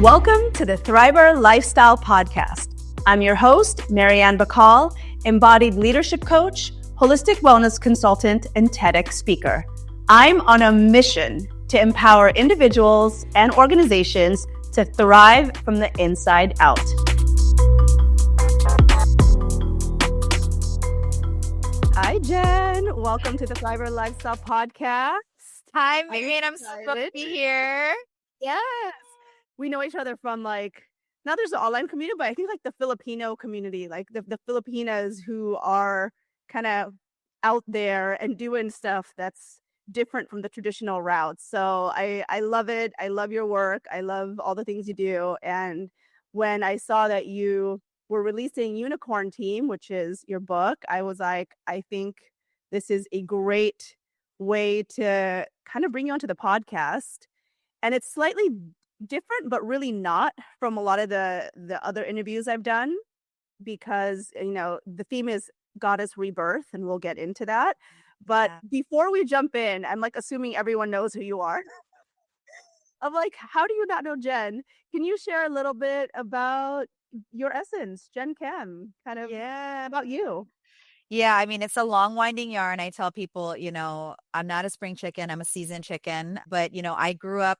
Welcome to the Thriver Lifestyle Podcast. I'm your host, Marian Bacol, embodied leadership coach, holistic wellness consultant, and TEDx speaker. I'm on a mission to empower individuals and organizations to thrive from the inside out. Hi, Jen. Welcome to the Thriver Lifestyle Podcast. Hi, Marian. I'm so glad to be here. Yes. We know each other from now there's an online community, but I think the Filipino community, the Filipinas who are kind of out there and doing stuff that's different from the traditional routes. So I love it. I love your work. I love all the things you do. And when I saw that you were releasing Unicorn Team, which is your book, I was like, I think this is a great way to kind of bring you onto the podcast. And it's slightly different, but really not from a lot of the other interviews I've done, because the theme is goddess rebirth, and we'll get into that. But before we jump in, I'm assuming everyone knows who you are. I'm how do you not know Jen? Can you share a little bit about your essence, Jen Kem, kind of about you? Yeah, I mean, it's a long winding yarn. I tell people, I'm not a spring chicken, I'm a seasoned chicken. But, I grew up,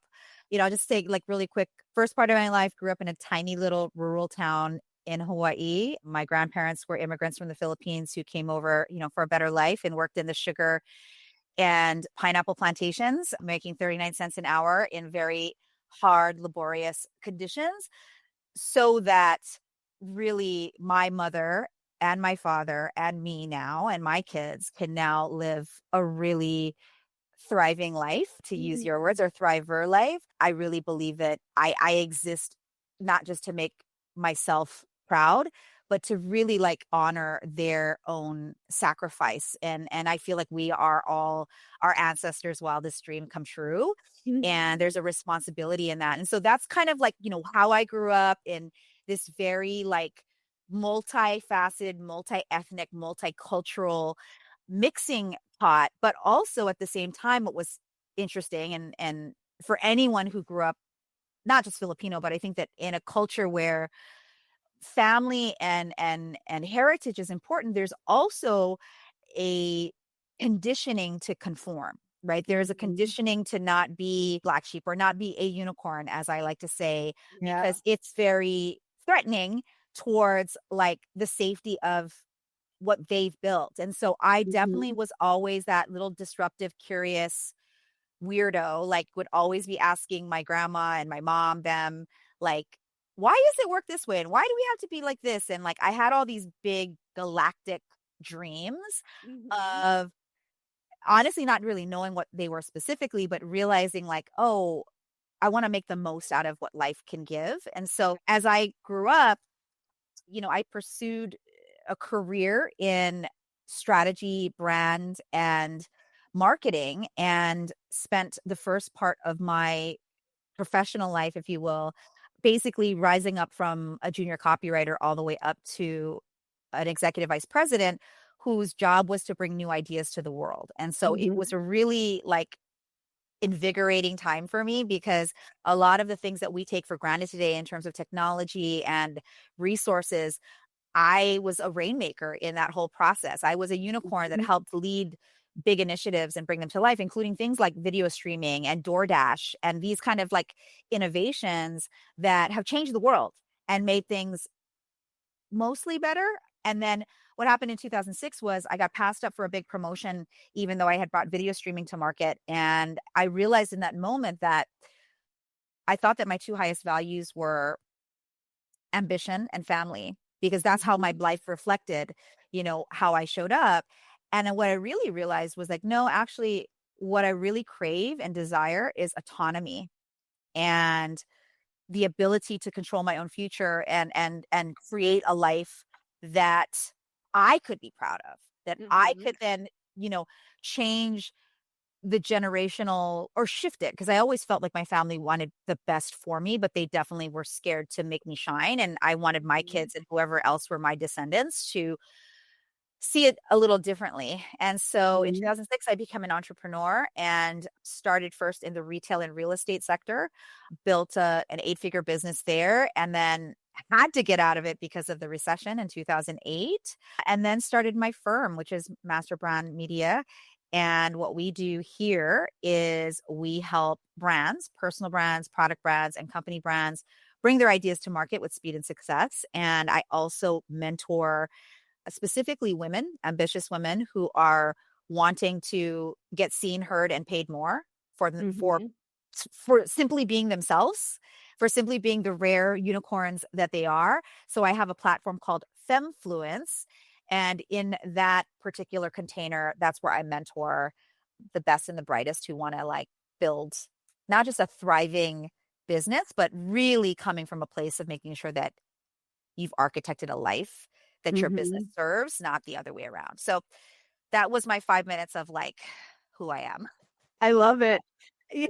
I'll just take really quick. First part of my life, grew up in a tiny little rural town in Hawaii. My grandparents were immigrants from the Philippines who came over, for a better life and worked in the sugar and pineapple plantations, making 39 cents an hour in very hard, laborious conditions, so that really my mother and my father and me now and my kids can now live a really thriving life, to use your words, or thriver life. I really believe that I exist not just to make myself proud, but to really honor their own sacrifice. And I feel like we are all our ancestors' wildest dream come true. And there's a responsibility in that. And so that's kind of how I grew up, in this very multifaceted, multi-ethnic, multicultural mixing pot. But also at the same time, what was interesting, and for anyone who grew up, not just Filipino, but I think that in a culture where family and heritage is important, there's also a conditioning to conform, right? There's a conditioning to not be black sheep or not be a unicorn, as I like to say, because it's very threatening towards the safety of what they've built. And so I definitely was always that little disruptive, curious weirdo, would always be asking my grandma and my mom them, why does it work this way? And why do we have to be like this? And I had all these big galactic dreams of honestly not really knowing what they were specifically, but realizing oh, I want to make the most out of what life can give. And so as I grew up, I pursued a career in strategy, brand, and marketing, and spent the first part of my professional life, if you will, basically rising up from a junior copywriter all the way up to an executive vice president whose job was to bring new ideas to the world. And so it was a really invigorating time for me, because a lot of the things that we take for granted today in terms of technology and resources, I was a rainmaker in that whole process. I was a unicorn that helped lead big initiatives and bring them to life, including things like video streaming and DoorDash and these kind of innovations that have changed the world and made things mostly better. And then what happened in 2006 was I got passed up for a big promotion, even though I had brought video streaming to market. And I realized in that moment that I thought that my two highest values were ambition and family, because that's how my life reflected, how I showed up. And then what I really realized was no, actually, what I really crave and desire is autonomy and the ability to control my own future and create a life that I could be proud of, that I could then, change the generational or shift it. Because I always felt like my family wanted the best for me, but they definitely were scared to make me shine. And I wanted my kids and whoever else were my descendants to see it a little differently. And so in Mhm. 2006, I became an entrepreneur and started first in the retail and real estate sector, built an 8-figure business there, and then had to get out of it because of the recession in 2008, and then started my firm, which is Master Brand Media. And what we do here is we help brands, personal brands, product brands, and company brands bring their ideas to market with speed and success. And I also mentor specifically women, ambitious women who are wanting to get seen, heard, and paid more for Mhm. for simply being themselves, for simply being the rare unicorns that they are. So I have a platform called Femfluence, and in that particular container, that's where I mentor the best and the brightest who want to like build not just a thriving business, but really coming from a place of making sure that you've architected a life that your business Mhm. serves, not the other way around. So that was my 5 minutes of like who I am. I love it. Yeah.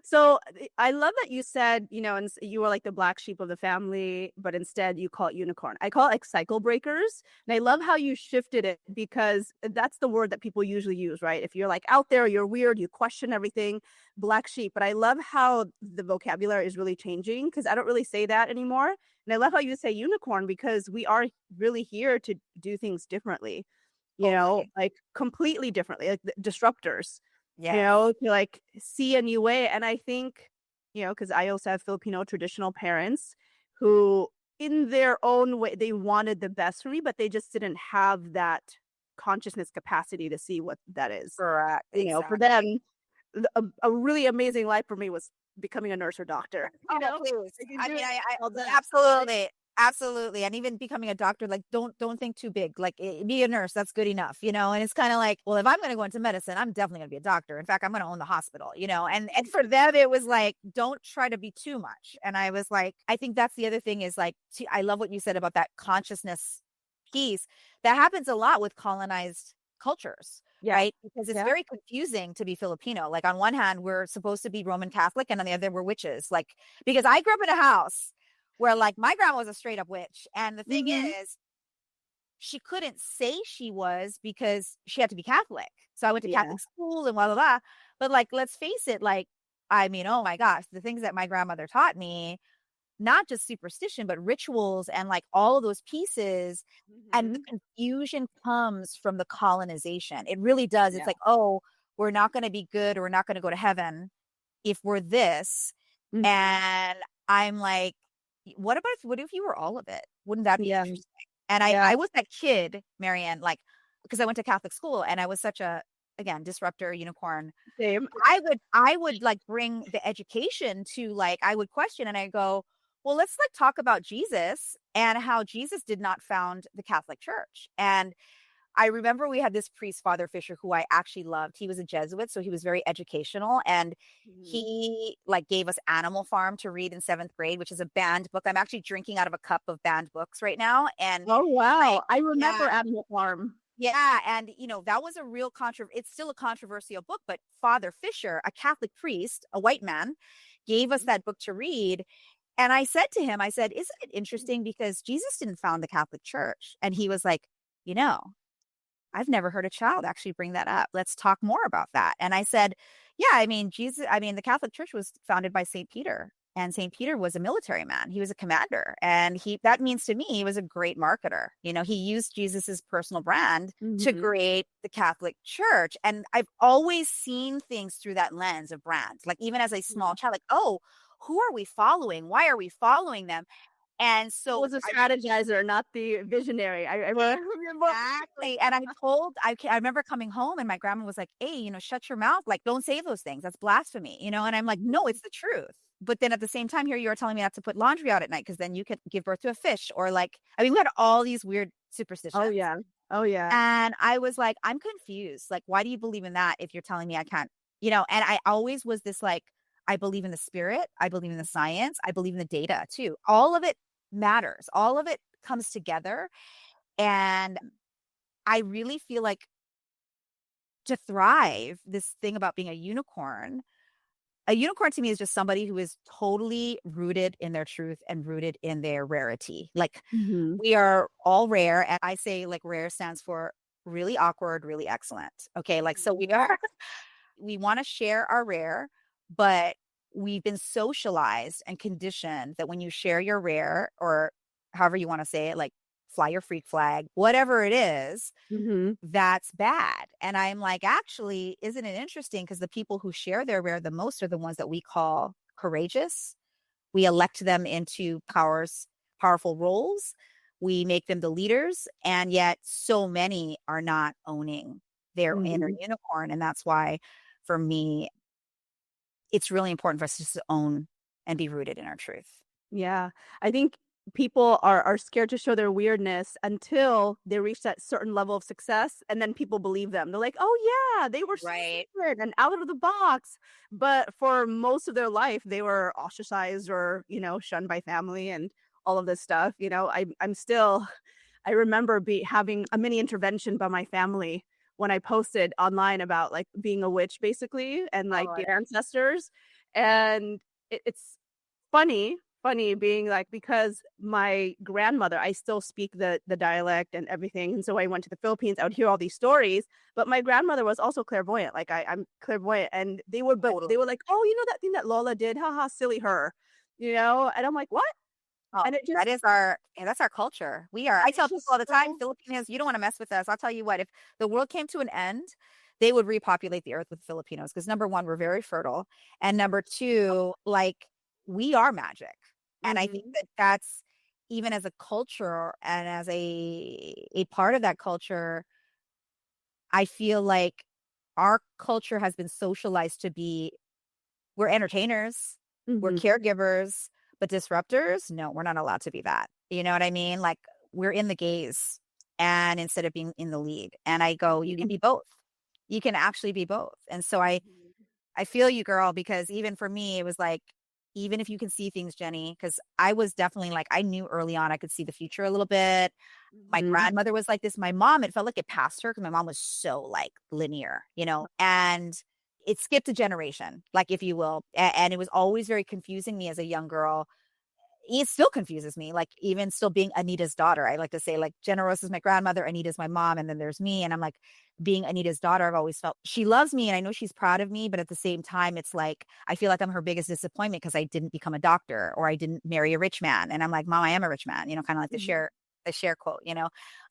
So, I love that you said, and you were like the black sheep of the family, but instead you call it unicorn. I call it like cycle breakers, and I love how you shifted it because that's the word that people usually use, right? If you're like out there, you're weird, you question everything, black sheep. But I love how the vocabulary is really changing because I don't really say that anymore. And I love how you say unicorn because we are really here to do things differently, Totally. like completely differently, like the disruptors. Yes. To like see a new way. And I think, because I also have Filipino traditional parents who, in their own way, they wanted the best for me, but they just didn't have that consciousness capacity to see what that is. Correct. For them, Exactly. a really amazing life for me was becoming a nurse or doctor. Oh, please. I can I do mean, it I all that. Right? absolutely, absolutely, and even becoming a doctor, like, don't think too big. Like, be a nurse. That's good enough, you know. And it's kind of like, well, if I'm going to go into medicine, I'm definitely going to be a doctor. In fact, I'm going to own the hospital, you know. And for them, it was like, don't try to be too much. And I was like, I think that's the other thing is like, I love what you said about that consciousness piece. That happens a lot with colonized cultures, Yeah. right? Because it's Yeah. very confusing to be Filipino. Like on one hand, we're supposed to be Roman Catholic, and on the other, we're witches. Like because I grew up in a house where like my grandma was a straight up witch. And the thing Hmm. is, she couldn't say she was because she had to be Catholic. So I went to Yeah. Catholic school and blah, blah, blah. But like, let's face it, like, I mean, oh my gosh, the things that my grandmother taught me, not just superstition, but rituals and like all of those pieces. And the Hmm. confusion comes from the colonization. It really does. It's Yeah. like, oh, we're not going to be good or we're not going to go to heaven if we're this. Hmm. And I'm like, what if you were all of it? Wouldn't that be Yeah. interesting? And I Yeah. I was that kid, Marian, like because I went to Catholic school and I was such a again disruptor unicorn. Same. I would like bring the education to like I would question and I go, well, let's like talk about Jesus and how Jesus did not found the Catholic Church. And I remember we had this priest, Father Fisher, who I actually loved. He was a Jesuit, so he was very educational. And Mhm. he like gave us Animal Farm to read in 7th grade, which is a banned book. I'm actually drinking out of a cup of banned books right now. And Oh, like, wow. I yeah, remember Animal Farm. yeah. And you know, that was a real it's still a controversial book, but Father Fisher, a Catholic priest, a white man, gave us Mhm. that book to read. And I said to him, I said, isn't it interesting because Jesus didn't found the Catholic Church? And he was like, you know, I've never heard a child actually bring that up. Let's talk more about that. And I said, yeah, I mean, the Catholic Church was founded by St. Peter, and St. Peter was a military man. He was a commander. And that means to me, he was a great marketer. You know, he used Jesus's personal brand to Mhm. create the Catholic Church. And I've always seen things through that lens of brand. Like even as a small Yeah. child, like, oh, who are we following? Why are we following them? And I so was a I strategizer, not the visionary. I remember. exactly, and I remember coming home and my grandma was like, "Hey, you know, shut your mouth, like, don't say those things, that's blasphemy," you know, and I'm like, "No, it's the truth." But then at the same time, here you are telling me not to put laundry out at night because then you could give birth to a fish or like I mean, we had all these weird Oh, superstitions, yeah. Oh, yeah. and I was like, "I'm confused, like, why do you believe in that if you're telling me I can't?" You know, and I always was this like, I believe in the spirit, I believe in the science, I believe in the data too. All of it matters, all of it comes together, and I really feel like to thrive, this thing about being a unicorn, A unicorn to me is just somebody who is totally rooted in their truth and rooted in their rarity. Like, Mhm. we are all rare, and I say, like, rare stands for really awkward, really excellent. Okay, like, so we are we wanna share our rare, but we've been socialized and conditioned that when you share your rare, or however you wanna say it, like, fly your freak flag, whatever it is, Mhm. that's bad. And I'm like, actually, isn't it interesting? Because the people who share their rare the most are the ones that we call courageous. We elect them into powerful roles. We make them the leaders. And yet so many are not owning their inner Mhm. unicorn. And that's why for me, it's really important for us just to own and be rooted in our truth. Yeah. I think people are scared to show their weirdness until they reach that certain level of success, and then people believe them. They're like, "Oh, yeah, they were so Right. different and out of the box." But for most of their life, they were ostracized or, shunned by family and all of this stuff. I'm still I remember having a mini intervention by my family when I posted online about, like, being a witch basically and, like, Oh, the ancestors, and it's funny being, like, because my grandmother, I still speak the dialect and everything, and so I went to the Philippines, I would hear all these stories, but my grandmother was also clairvoyant, like, I'm clairvoyant, and they totally. were like, "Oh, you know that thing that Lola did? Ha silly her." And I'm like, "What?" Oh, And that is our yeah, that's our culture. I tell it's people just all the time, so Filipinos, you don't wanna mess with us. I'll tell you what, if the world came to an end, they would repopulate the earth with Filipinos because number 1, we're very fertile, and number 2, like, we are magic. And I think Mhm, that that's even as a culture and as a part of that culture, I feel like our culture has been socialized to be we're entertainers, we're mhm, caregivers, but disruptors? No, we're not allowed to be that. You know what I mean? Like, we're in the gaze and instead of being in the lead. And I go, you mhm, can be both. You can actually be both. And so mhm, I feel you, girl, because even for me, it was like, even if you can see things, Jenny, because I was definitely like, I knew early on I could see the future a little bit. My mhm, grandmother was like this. My mom, it felt like it passed her because my mom was so like linear, and it skipped a generation, like if you will. And it was always very confusing me as a young girl. It still confuses me, like even still being Anita's daughter. I like to say like Jenna Rose is my grandmother, Anita's my mom, and then there's me. And I'm like being Anita's daughter, I've always felt she loves me and I know she's proud of me, but at the same time, it's like I feel like I'm her biggest disappointment because I didn't become a doctor or I didn't marry a rich man. And I'm like, Mom, I am a rich man, kind of like the mhm. share quote.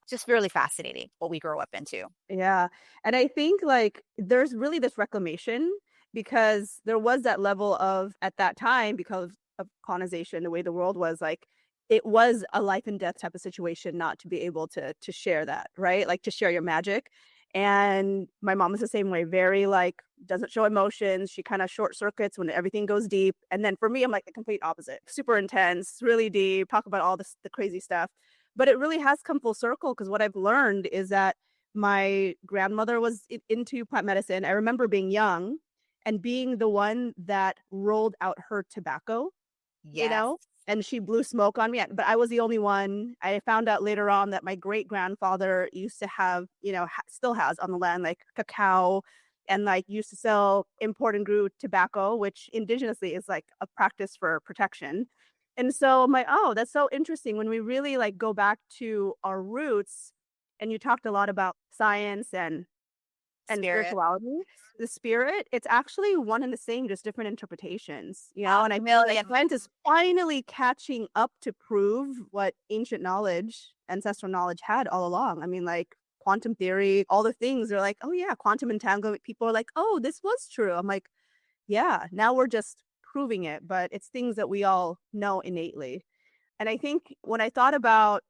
Just really fascinating what we grow up into. Yeah, and I think, like, there's really this reclamation because there was that level of at that time, because of colonization, the way the world was, like, it was a life and death type of situation not to be able to share that, right? Like, to share your magic, and my mom is the same way, very, like, doesn't show emotions, she kinda short circuits when everything goes deep, and then for me, I'm, like, the complete opposite, super intense, really deep, talk about all the crazy stuff, but it really has come full circle because what I've learned is that my grandmother was into plant medicine. I remember being young and being the one that rolled out her tobacco, you Yes. know, and she blew smoke on me, but I was the only one. I found out later on that my great-grandfather used to have, still has on the land, like, cacao and, like, used to sell import and grew tobacco, which indigenously is, like, a practice for protection. And so I'm like, "Oh, that's so interesting." When we really, like, go back to our roots, and you talked a lot about science and Spirit. spirituality, the spirit, it's actually one and the same, just different interpretations, and I A feel like million. science is finally catching up to prove what ancient knowledge, ancestral knowledge had all along. I mean, like, quantum theory, all the things are like, "Oh, yeah, quantum entanglement." People are like, "Oh, this was true." I'm like, "Yeah, now we're just proving it," but it's things that we all know innately. And I think when I thought about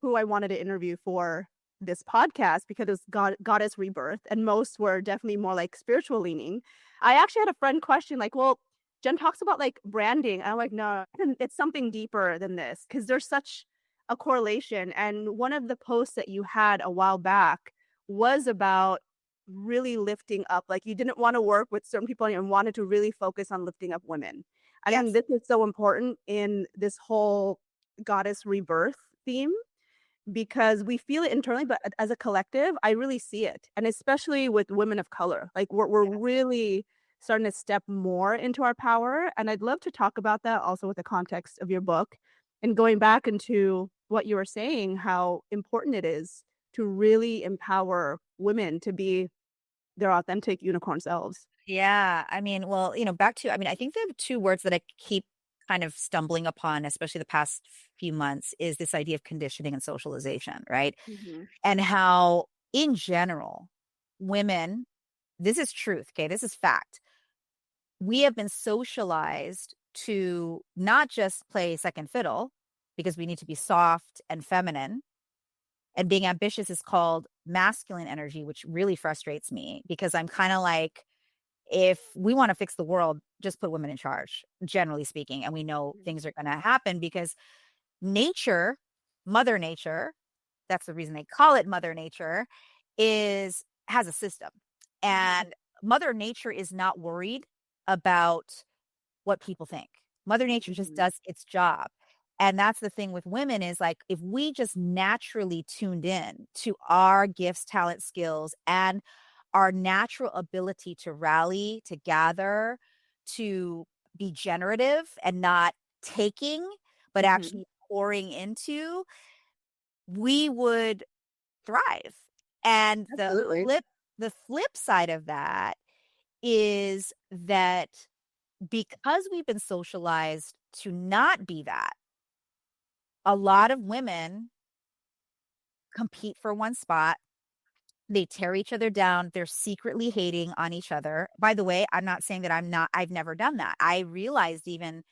who I wanted to interview for this podcast because it was goddess rebirth, and most were definitely more like spiritual leaning. I actually had a friend question, like, "Well, Jen talks about like branding." I'm like, "No, it's something deeper than this because there's such a correlation." And one of the posts that you had a while back was about really lifting up, like you didn't want to work with certain people and you wanted to really focus on lifting up women. I think Yes. this is so important in this whole goddess rebirth theme because we feel it internally, but as a collective, I really see it, and especially with women of color, like, we're Yes. really starting to step more into our power. And I'd love to talk about that also with the context of your book and going back into what you were saying, how important it is to really empower women to be their authentic unicorn selves. Yeah, I mean, well, back to, I mean, I think the two words that I keep kind of stumbling upon, especially the past few months, is this idea of conditioning and socialization, right? Mhm, And how, in general, women, this is truth, okay? This is fact. We have been socialized to not just play second fiddle because we need to be soft and feminine. And being ambitious is called masculine energy, which really frustrates me because I'm kind of like, if we want to fix the world, just put women in charge, generally speaking. And we know mhm, things are going to happen because nature, Mother Nature, that's the reason they call it Mother Nature, has a system. mhm, And Mother Nature is not worried about what people think. Mother Nature just mhm, does its job. And that's the thing with women is like if we just naturally tuned in to our gifts, talent, skills, and our natural ability to rally, to gather, to be generative and not taking, but mhm. actually pouring into, we would thrive. And Absolutely. the flip side of that is that because we've been socialized to not be that, a lot of women compete for one spot. They tear each other down. They're secretly hating on each other. By the way, I'm not saying that I've never done that. I realized even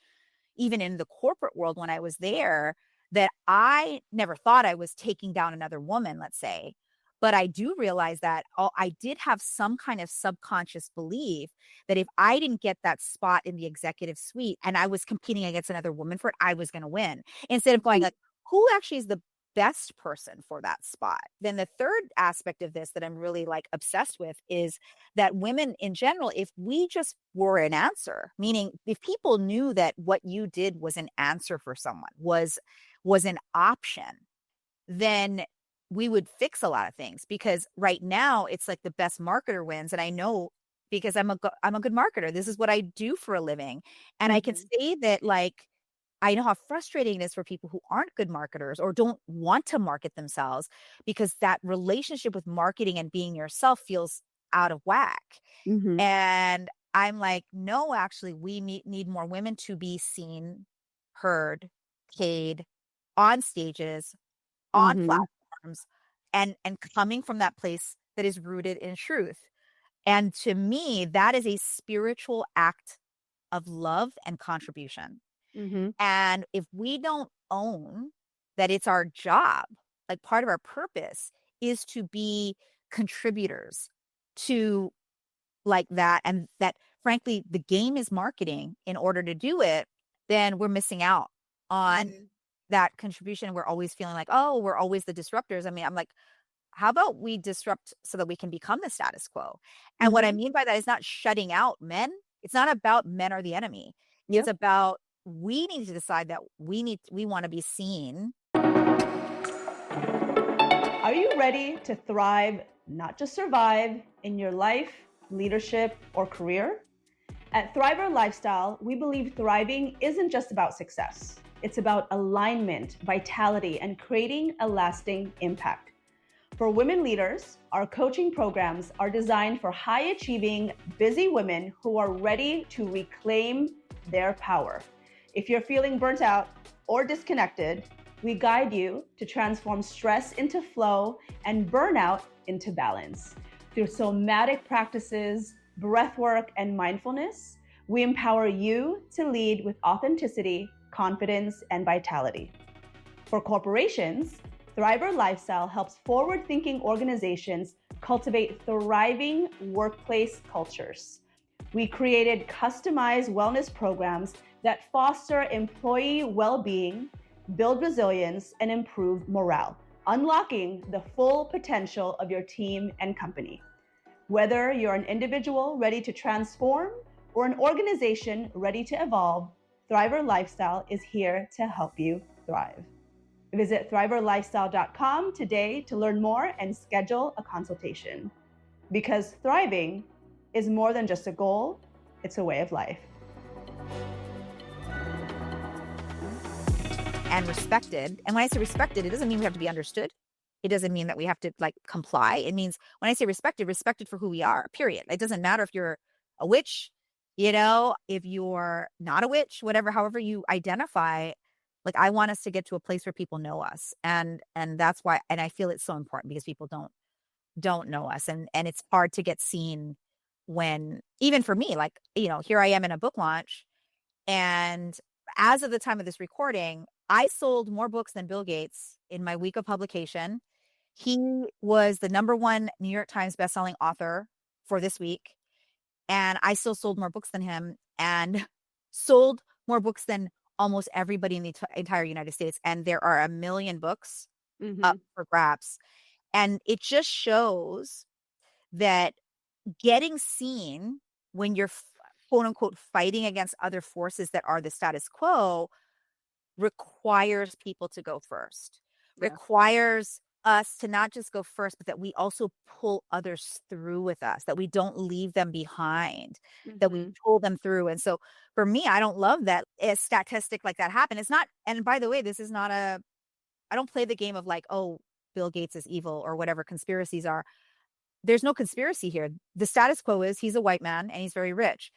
in the corporate world when I was there, that I never thought I was taking down another woman, let's say. But I do realize that I did have some kind of subconscious belief that if I didn't get that spot in the executive suite and I was competing against another woman for it, I was going to win. Instead of going like, who actually is the best person for that spot? Then the third aspect of this that I'm really like obsessed with is that women in general, if we just were an answer, meaning if people knew that what you did was an answer for someone, was an option, then we would fix a lot of things because right now it's like the best marketer wins. And I know because I'm a good marketer. This is what I do for a living. And I can Mhm, say that like I know how frustrating it is for people who aren't good marketers or don't want to market themselves because that relationship with marketing and being yourself feels out of whack. mhm, And I'm like, no, actually, we need more women to be seen, heard, paid on stages, on mhm, platforms, and coming from that place that is rooted in truth. And to me, that is a spiritual act of love and contribution. mhm, And if we don't own that it's our job, like part of our purpose is to be contributors to like that, and that frankly, the game is marketing in order to do it, then we're missing out on mhm. that contribution. We're always feeling like, oh, we're always the disruptors. I mean, I'm like, how about we disrupt so that we can become the status quo? And what I Mhm. mean by that is not shutting out men. It's not about men are the enemy. It's Yep. about we need to decide that we want to be seen. Are you ready to thrive, not just survive, in your life, leadership, or career? At Thriver Lifestyle, we believe thriving isn't just about success. It's about alignment, vitality, and creating a lasting impact. For women leaders, our coaching programs are designed for high achieving, busy women who are ready to reclaim their power. If you're feeling burnt out or disconnected, we guide you to transform stress into flow and burnout into balance. Through somatic practices, breath work, and mindfulness, we empower you to lead with authenticity, confidence, and vitality. For corporations, Thriver Lifestyle helps forward thinking organizations cultivate thriving workplace cultures. We created customized wellness programs that foster employee well being, build resilience, and improve morale, unlocking the full potential of your team and company. Whether you're an individual ready to transform or an organization ready to evolve, Thriver Lifestyle is here to help you thrive. Visit thriverlifestyle.com today to learn more and schedule a consultation. Because thriving is more than just a goal, It's a way of life. And respected. And when I say respected, it doesn't mean we have to be understood. It doesn't mean that we have to like comply. It means when I say respected, respected for who we are, period. It doesn't matter if you're a witch, if you're not a witch, whatever, however you identify. Like I want us to get to a place where people know us. And that's why, and I feel it's so important because people don't know us. And it's hard to get seen when, even for me, like, here I am in a book launch. And as of the time of this recording, I sold more books than Bill Gates in my week of publication. He was the #1 New York Times bestselling author for this week. And I still sold more books than him and sold more books than almost everybody in the entire United States. And there are 1 million books up for grabs. And it just shows that getting seen when you're quote unquote fighting against other forces that are the status quo requires people to go first, requires us to not just go first, but that we also pull others through with us, that we don't leave them behind, that we pull them through. And so for me, I don't love that a statistic like that happen. It's not, and by the way, this is not I don't play the game of like, oh, Bill Gates is evil or whatever conspiracies are. There's no conspiracy here. The status quo is he's a white man and he's very rich.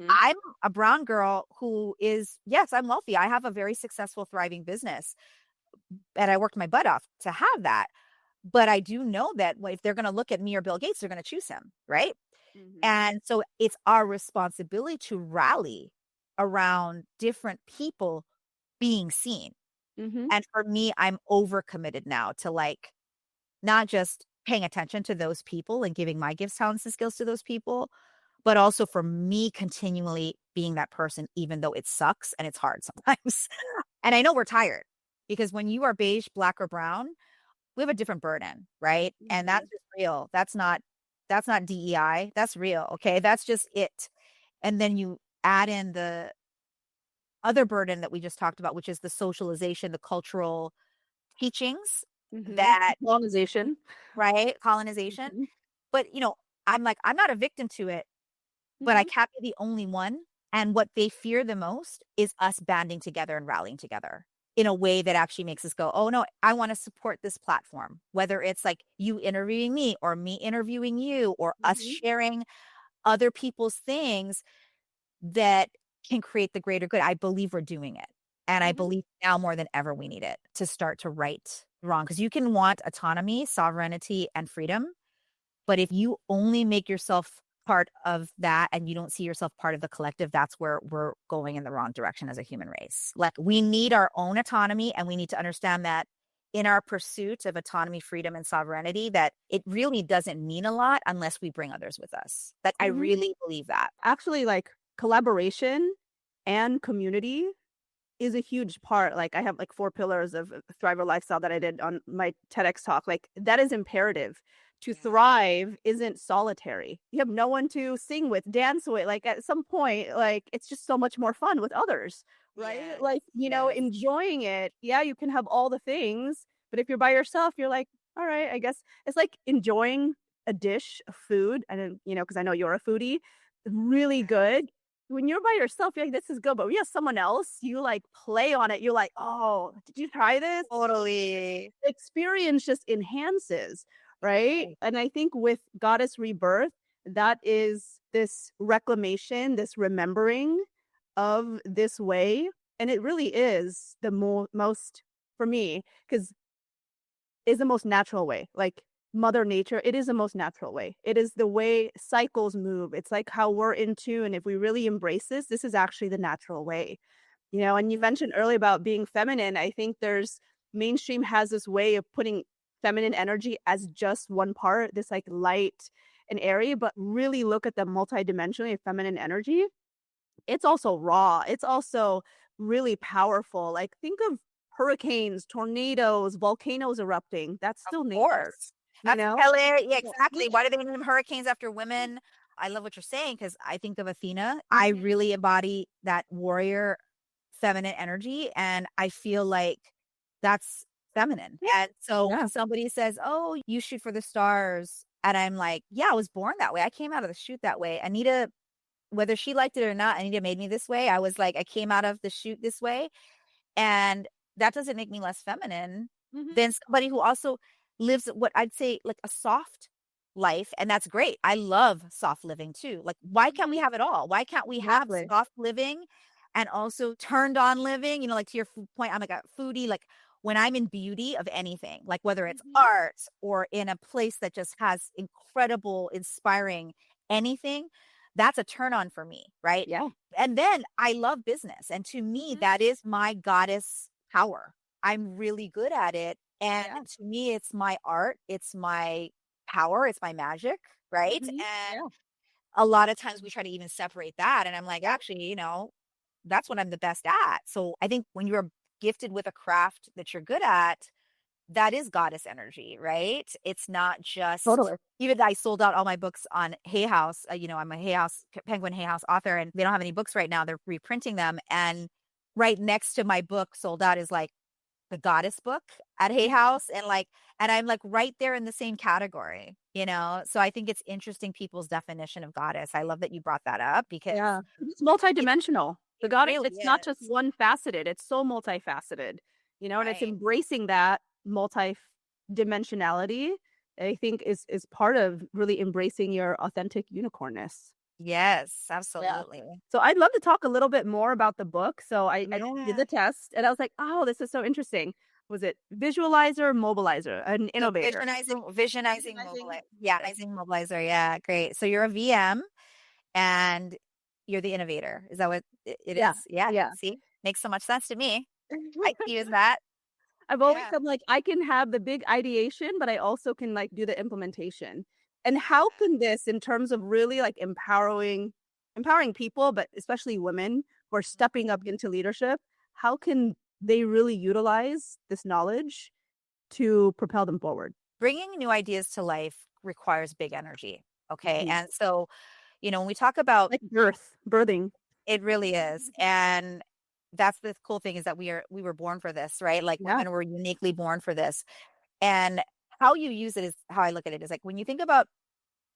I'm a brown girl who is, yes, I'm wealthy. I have a very successful, thriving business and I worked my butt off to have that. But I do know that if they're going to look at me or Bill Gates, they're going to choose him. Right. And so it's our responsibility to rally around different people being seen. And for me, I'm overcommitted now to like, not just paying attention to those people and giving my gifts, talents, and skills to those people, but also for me continually being that person, even though it sucks and it's hard sometimes. And I know we're tired because when you are beige, black, or brown, we have a different burden, right? And that's just real. That's not DEI. That's real. Okay. That's just it. And then you add in the other burden that we just talked about, which is the socialization, the cultural teachings that colonization, right? Colonization. But, I'm like, I'm not a victim to it, but I can't be the only one. And what they fear the most is us banding together and rallying together in a way that actually makes us go, oh no, I want to support this platform, whether it's like you interviewing me or me interviewing you or us sharing other people's things that can create the greater good. I believe we're doing it. And I believe now more than ever, we need it to start to right wrong. Because you can want autonomy, sovereignty, and freedom. But if you only make yourself part of that and you don't see yourself part of the collective, that's where we're going in the wrong direction as a human race. Like we need our own autonomy, and we need to understand that in our pursuit of autonomy, freedom, and sovereignty, that it really doesn't mean a lot unless we bring others with us. That I really believe that. Actually, like collaboration and community is a huge part. Like I have like 4 pillars of Thriver lifestyle that I did on my TEDx talk. Like that is imperative. To thrive isn't solitary. You have no one to sing with, dance with. Like at some point, like it's just so much more fun with others, right? Yes. Like, enjoying it. Yeah, you can have all the things, but if you're by yourself, you're like, all right, I guess it's like enjoying a dish of food. And then, because I know you're a foodie, really good. When you're by yourself, you're like, this is good. But when you have someone else, you like play on it. You're like, oh, did you try this? Totally. The experience just enhances, right? And I think with Goddess Rebirth, that is this reclamation, this remembering of this way. And it really is the most, for me, because is the most natural way. Like Mother Nature, it is the most natural way. It is the way cycles move. It's like how we're in tune. If we really embrace this is actually the natural way. And you mentioned earlier about being feminine. I think mainstream has this way of putting feminine energy as just one part, this like light and airy, but really look at the multidimensionally of feminine energy. It's also raw. It's also really powerful. Like think of hurricanes, tornadoes, volcanoes erupting. That's still nature. That's hilarious. Yeah, exactly. Why do they name hurricanes after women? I love what you're saying because I think of Athena. I really embody that warrior feminine energy, and I feel like that's feminine. And so somebody says, oh, you shoot for the stars. And I'm like, yeah, I was born that way. I came out of the chute that way. Anita whether she liked it or not, Anita made me this way. I was like, I came out of the shoot this way. And that doesn't make me less feminine than somebody who also lives what I'd say like a soft life. And that's great. I love soft living too. Like, why can't we have it all? Why can't we have Exactly. soft living and also turned on living? You know, like to your point, I'm like a foodie. Like when I'm in beauty of anything, like whether it's art or in a place that just has incredible, inspiring anything, that's a turn on for me, right? Yeah. And then I love business. And to me, that is my goddess power. I'm really good at it. And to me, it's my art, it's my power, it's my magic, right? And a lot of times we try to even separate that. And I'm like, actually, you know, that's what I'm the best at. So I think when you're gifted with a craft that you're good at, that is goddess energy, right? It's not just Totally. even I sold out all my books on Hay House. You know, I'm a Hay House, Penguin Hay House author, and they don't have any books right now. They're reprinting them. And right next to my book sold out is like the goddess book at Hay House. And I'm like right there in the same category, you know? So I think it's interesting people's definition of goddess. I love that you brought that up because It's multidimensional. The it goddess, really it's not just is. one faceted, it's so multifaceted, you know, and it's Right. embracing that multi-dimensionality, I think is part of really embracing your authentic unicornness. Yes, Yeah. absolutely. So I'd love to talk a little bit more about the book. So I did Yeah. the test and I was like, oh, this is so interesting. Was it visualizer, mobilizer, an So innovator? visionizing mobilizer. Yeah, great. So you're a VM and you're the innovator. Is that what it Yeah. is? Yeah. Yeah. See, makes so much sense to me. I can use that. I've always Yeah. I'm like, I can have the big ideation, but I also can like do the implementation. And how can this, in terms of really like empowering people, but especially women who are stepping up into leadership, how can they really utilize this knowledge to propel them forward? Bringing new ideas to life requires big energy. Okay. Mhm. And so, you know, when we talk about Like birthing. it really is. And that's the cool thing is that we were born for this, right? Like Yeah. women were uniquely born for this. And how you use it is how I look at it is like when you think about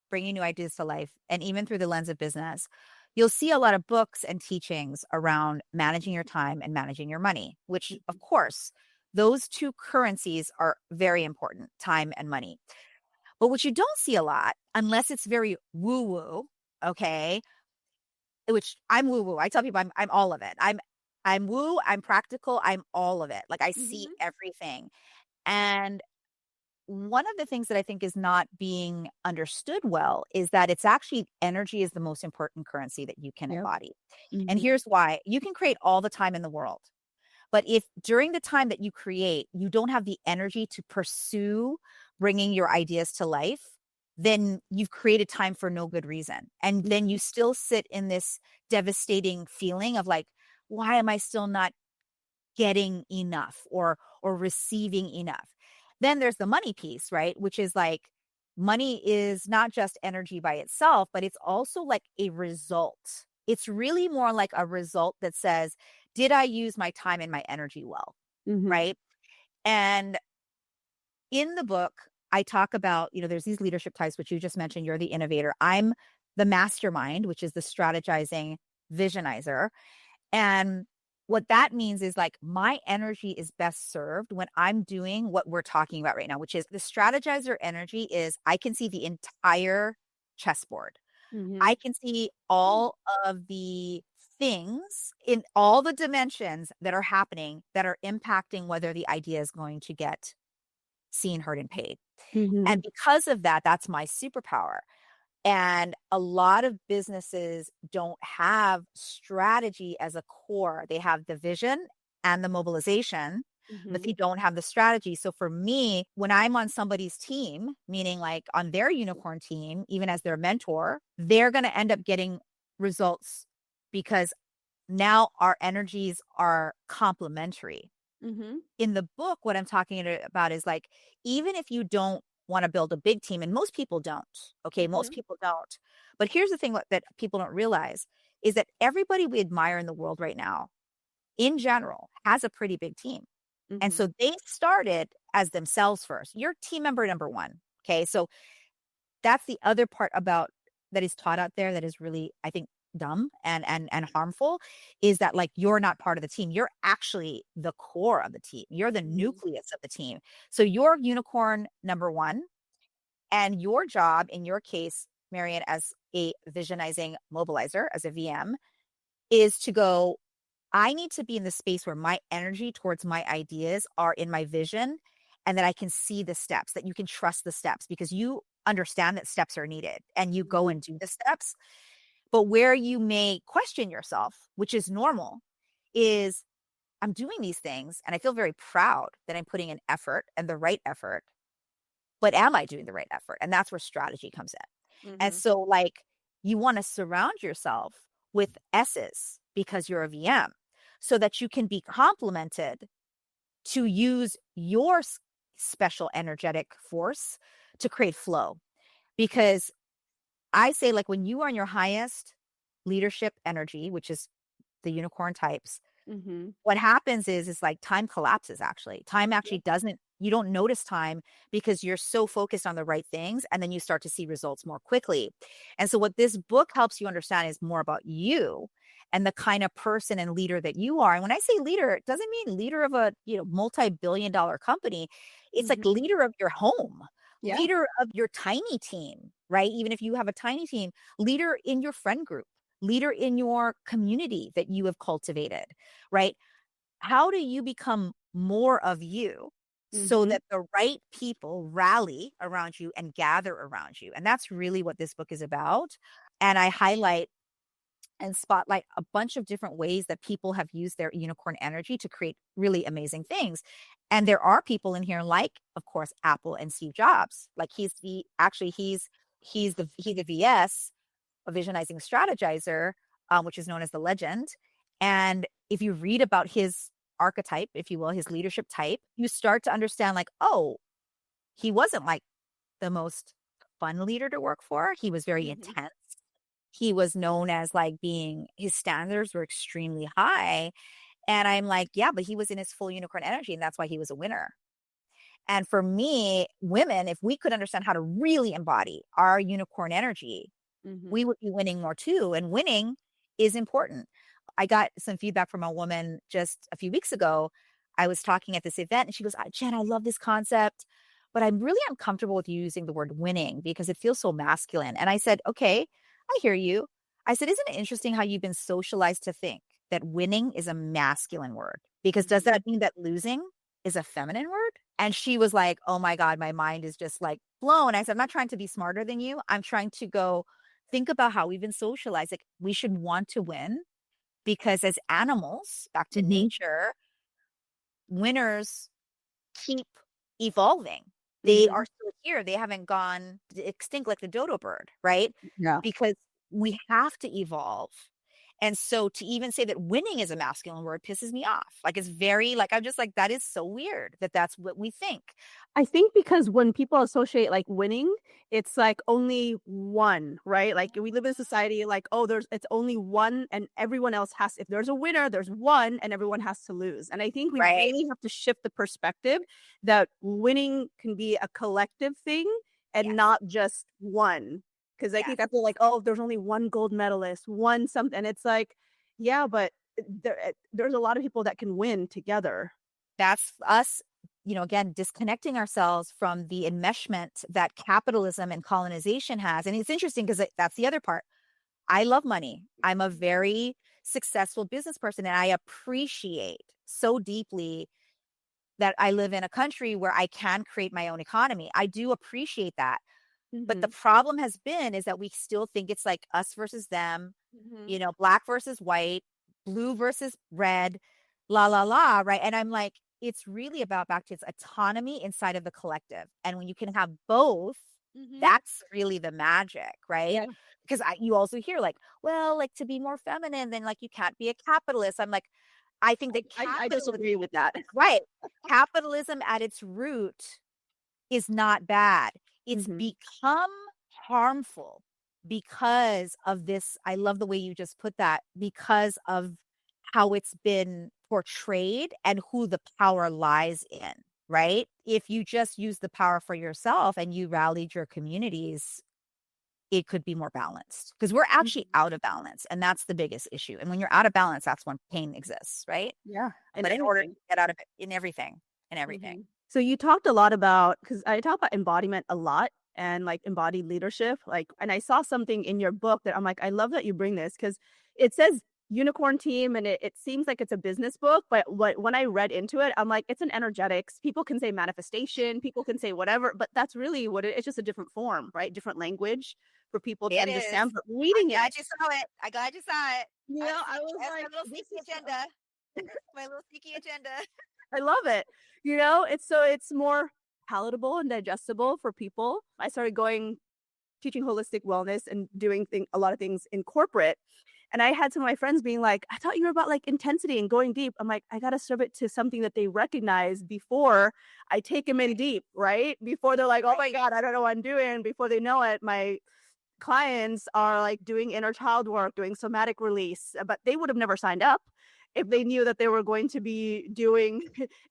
bringing new ideas to life and even through the lens of business, you'll see a lot of books and teachings around managing your time and managing your money, which of course, those two currencies are very important, time and money. But what you don't see a lot, unless it's very woo woo, okay, which I'm woo woo. I tell people I'm all of it. I'm woo, I'm practical, I'm all of it. Like I see everything. And one of the things that I think is not being understood well is that it's actually energy is the most important currency that you can Yep. embody. And Mhm. here's why. You can create all the time in the world. But if during the time that you create, you don't have the energy to pursue bringing your ideas to life, then you've created time for no good reason. And then you still sit in this devastating feeling of like, why am I still not getting enough or receiving enough? Then there's the money piece, right? Which is like money is not just energy by itself, but it's also like a result. It's really more like a result that says, did I use my time and my energy well? Mhm. Right. And in the book, I talk about, you know, there's these leadership types, which you just mentioned. You're the innovator. I'm the mastermind, which is the strategizing visionizer. And what that means is like my energy is best served when I'm doing what we're talking about right now, which is the strategizer energy is I can see the entire chessboard. I can see all of the things in all the dimensions that are happening that are impacting whether the idea is going to get seen, heard, and paid. Mhm. And because of that, that's my superpower. And a lot of businesses don't have strategy as a core. They have the vision and the mobilization, but they don't have the strategy. So for me, when I'm on somebody's team, meaning like on their unicorn team, even as their mentor, they're going to end up getting results because now our energies are complementary. Mhm. In the book, what I'm talking about is like, even if you don't want to build a big team, and most people don't, okay, most people don't. But here's the thing that people don't realize is that everybody we admire in the world right now, in general, has a pretty big team. And Mhm. so they started as themselves first. You're team member number one. Okay. So that's the other part about that is taught out there that is really, I think, dumb and harmful is that like you're not part of the team. You're actually the core of the team. You're the Mhm. nucleus of the team. So you're unicorn number one. And your job in your case, Marian, as a visionizing mobilizer, as a VM, is to go, I need to be in the space where my energy towards my ideas are in my vision and that I can see the steps, that you can trust the steps because you understand that steps are needed and you go Mhm. and do the steps. But where you may question yourself, which is normal, is I'm doing these things and I feel very proud that I'm putting in effort and the right effort, but am I doing the right effort? And that's where strategy comes in. And Mhm. so, like, you want to surround yourself with S's because you're a VM so that you can be complemented to use your special energetic force to create flow. Because I say, like, when you are in your highest leadership energy, which is the unicorn types, Mhm. what happens is like time collapses actually. Time Yeah. actually doesn't you don't notice time because you're so focused on the right things and then you start to see results more quickly. And so what this book helps you understand is more about you and the kind of person and leader that you are. And when I say leader, it doesn't mean leader of a, multi-billion dollar company. It's like Mhm. leader of your home, Yeah. leader of your tiny team, right? Even if you have a tiny team, leader in your friend group, leader in your community that you have cultivated, right? How do you become more of you so Mhm. that the right people rally around you and gather around you? And that's really what this book is about. And I highlight and spotlight a bunch of different ways that people have used their unicorn energy to create really amazing things. And there are people in here like, of course, Apple and Steve Jobs. Like he's the VS, a visionizing strategizer, which is known as the legend. And if you read about his archetype, if you will, his leadership type, you start to understand like, oh, he wasn't like the most fun leader to work for. He was very Mhm. intense. He was known as like being, his standards were extremely high. And I'm like, yeah, but he was in his full unicorn energy. And that's why he was a winner. And for me, women, if we could understand how to really embody our unicorn energy, Mhm. we would be winning more too. And winning is important. I got some feedback from a woman just a few weeks ago. I was talking at this event and she goes, Jen, I love this concept, but I'm really uncomfortable with using the word winning because it feels so masculine. And I said, okay, I hear you. I said, isn't it interesting how you've been socialized to think that winning is a masculine word? Because does Mhm. that mean that losing is a feminine word? And she was like, oh my God, my mind is just like blown. I said, I'm not trying to be smarter than you. I'm trying to go think about how we've been socialized. Like we should want to win because as animals, back to Mhm. nature, winners keep evolving. They are Mhm. still here. They haven't gone extinct like the dodo bird, right? Yeah. Because we have to evolve. And so to even say that winning is a masculine word pisses me off. Like it's very like I'm just like that is so weird that that's what we think. I think because when people associate, like, winning, it's, like, only one, right? Like, we live in a society like, "Oh, it's only one and everyone else has if there's a winner, there's one and everyone has to lose." And I think we Right. really have to shift the perspective that winning can be a collective thing and Yes. not just one. Because I think Yes. people are like, "Oh, there's only one gold medalist, one something," and it's like, yeah, but there's a lot of people that can win together. That's us, again, disconnecting ourselves from the enmeshment that capitalism and colonization has. And it's interesting because that's the other part. I love money. I'm a very successful business person and I appreciate so deeply that I live in a country where I can create my own economy. I do appreciate that. But the Mhm. problem has been is that we still think it's like us versus them, Mhm. black versus white, blue versus red, la la la, right? And I'm like, it's really about back to its autonomy inside of the collective. And when you can have both, Mhm. that's really the magic, right? Yeah. Because you also hear like, well, like to be more feminine, then like you can't be a capitalist. I'm like, I think that I capitalism, disagree with that. right? Capitalism at its root is not bad. It's Mhm. become harmful because of this. I love the way you just put that because of how it's been portrayed and who the power lies in, right? If you just use the power for yourself and you rallied your communities, it could be more balanced, because we're actually out of balance, and that's the biggest issue. And when you're out of balance, that's when pain exists, right? Yeah. And But in order to everything. get out of it, in everything, in everything. Mhm. So you talked a lot about, because I talk about embodiment a lot and like embodied leadership. Like, and I saw something in your book that I'm like, I love that you bring this because it says unicorn team and it seems like it's a business book. But when I read into it, I'm like, it's an energetics. People can say manifestation, people can say whatever, but that's really what it's just a different form, right? Different language for people to It is. understand. But I'm reading it, glad you saw it. I'm glad you saw it. you know, I was That's my like, little this sneaky is agenda. My little sneaky agenda. I love it. You know, it's more palatable and digestible for people. I started going teaching holistic wellness and doing a lot of things in corporate. And I had some of my friends being like, I thought you were about like intensity and going deep. I'm like, I got to serve it to something that they recognize before I take them in deep, right? Before they're like, oh my God, I don't know what I'm doing. Before they know it, my clients are like doing inner child work, doing somatic release, but they would have never signed up if they knew that they were going to be doing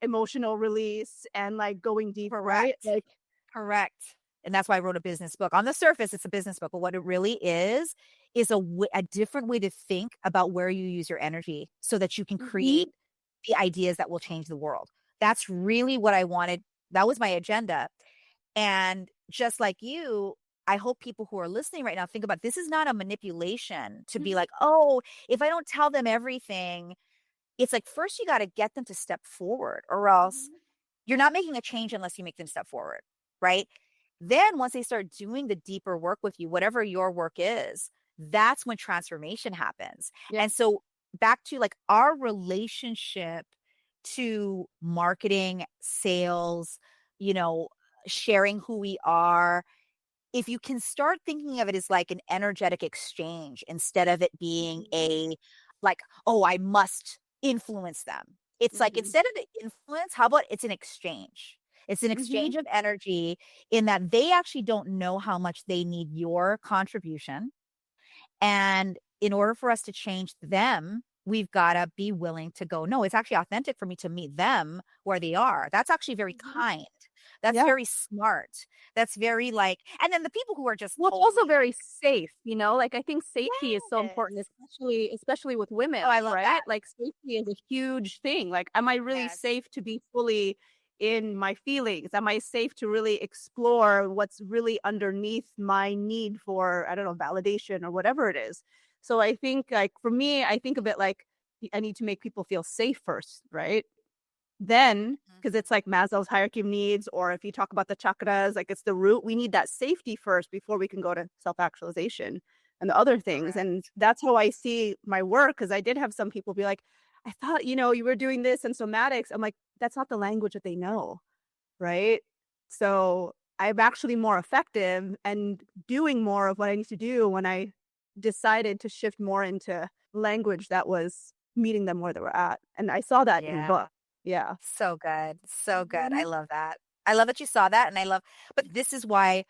emotional release and like going deep, right? Correct. Like, Correct. And that's why I wrote a business book. On the surface, it's a business book, but what it really is a different way to think about where you use your energy so that you can mhm, create the ideas that will change the world. That's really what I wanted. That was my agenda. And just like you, I hope people who are listening right now think about, this is not a manipulation to be like, oh, if I don't tell them everything, it's like, first you got to get them to step forward, or else mhm, you're not making a change unless you make them step forward, right? Then once they start doing the deeper work with you, whatever your work is, that's when transformation happens. yeah, And so back to like our relationship to marketing, sales, you know, sharing who we are, if you can start thinking of it as like an energetic exchange instead of it being mhm, a like, oh, I must influence them. It's like, mhm, instead of the influence, how about it's an exchange? It's an mhm, exchange of energy, in that they actually don't know how much they need your contribution. And in order for us to change them, we've got to be willing to go, no, it's actually authentic for me to meet them where they are. That's actually very mhm. kind. That's Yeah. very smart. That's very like, and then the people who are just Well, it's also totally very safe, you know? Like, I think safety is so yes. important, especially with Oh, women, I love right? that. Like, safety is a huge thing. Like, am I really Yes. safe to be fully in my feelings? Am I safe to really explore what's really underneath my need for, I don't know, validation or whatever it is? So I think, like, for me, I think of it like I need to make people feel safe first, right? Then, because Mhm. it's like Maslow's hierarchy of needs, or if you talk about the chakras, like it's the root, we need that safety first before we can go to self-actualization and the other things. And Correct. that's how I see my work. Cause I did have some people be like, I thought, you were doing this and somatics. I'm like, that's not the language that they know. Right. So I'm actually more effective and doing more of what I need to do when I decided to shift more into language that was meeting them where they were at. And I saw that in the Yeah. book. Yeah. So good. So good. I Mhm. love that. I love that you saw that. And I love, but this is why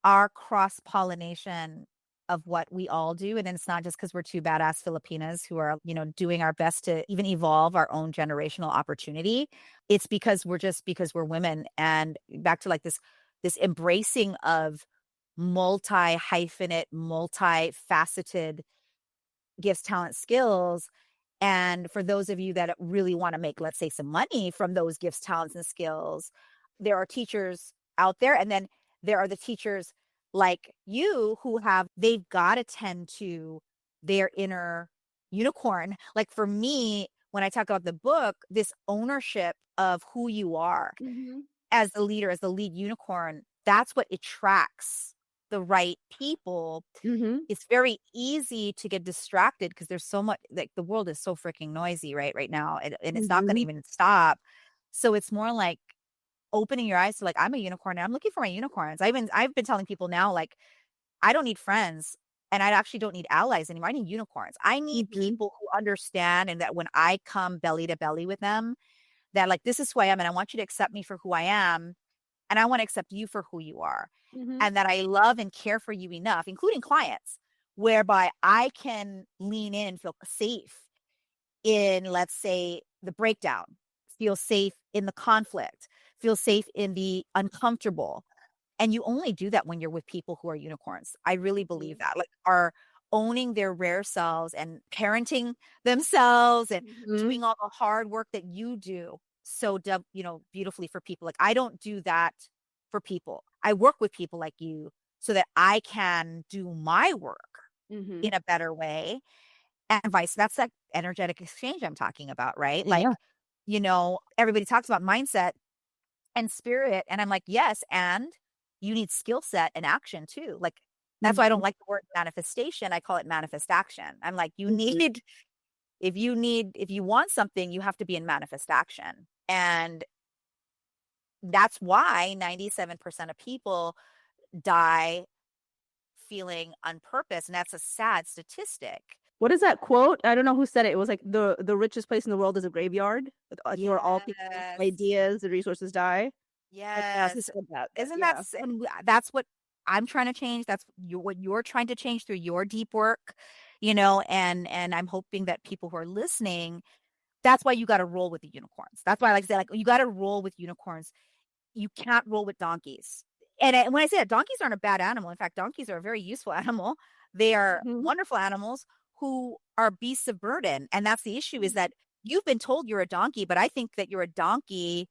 our cross pollination of what we all do. And it's not just because we're two badass Filipinas who are, doing our best to even evolve our own generational opportunity. It's because we're women. And back to like this embracing of multi hyphenate, multifaceted gifts, talent, skills. And for those of you that really want to make, let's say, some money from those gifts, talents, and skills, there are teachers out there. And then there are the teachers like you they've got to tend to their inner unicorn. Like for me, when I talk about the book, this ownership of who you are Mhm. as the leader, as the lead unicorn, that's what attracts the right people. Mhm. It's very easy to get distracted because there's so much, like the world is so freaking noisy right now, and it's not going to Mhm. even stop. So it's more like opening your eyes to like, I'm a unicorn and I'm looking for my unicorns. I've been telling people now, like, I don't need friends and I actually don't need allies anymore. I need unicorns. I need Mhm. people who understand, and that when I come belly to belly with them, that like, this is who I am and I want you to accept me for who I am, and I want to accept you for who you are. Mhm. And that I love and care for you enough, including clients, whereby I can lean in and feel safe in, let's say, the breakdown, feel safe in the conflict, feel safe in the uncomfortable. And you only do that when you're with people who are unicorns. I really believe that, like, are owning their rare selves and parenting themselves and Mhm. doing all the hard work that you do so beautifully for people. Like, I don't do that for people. I work with people like you so that I can do my work Mhm. in a better way, and vice. That's that energetic exchange I'm talking about, right? Like, Yeah. everybody talks about mindset and spirit, and I'm like, yes, and you need skill set and action too. Like, that's why I don't Mhm. like the word manifestation. I call it manifest action. I'm like, Mhm. if you want something, you have to be in manifest action. And that's why 97% of people die feeling unpurpose. And that's a sad statistic. What is that quote? I don't know who said it. It was like the richest place in the world is a graveyard, like where all people's Yes. ideas and resources die. I forgot who Yes. said that, but Isn't that yeah. that's what I'm trying to change. That's what you're trying to change through your deep work, and I'm hoping that people who are listening, that's why you got to roll with the unicorns. That's why I like to say, like, you got to roll with unicorns. You can't roll with donkeys. And when I say that, donkeys aren't a bad animal. In fact, donkeys are a very useful animal. They are Mhm. wonderful animals who are beasts of burden. And that's the issue, is that you've been told you're a donkey, but I think that you're a donkey.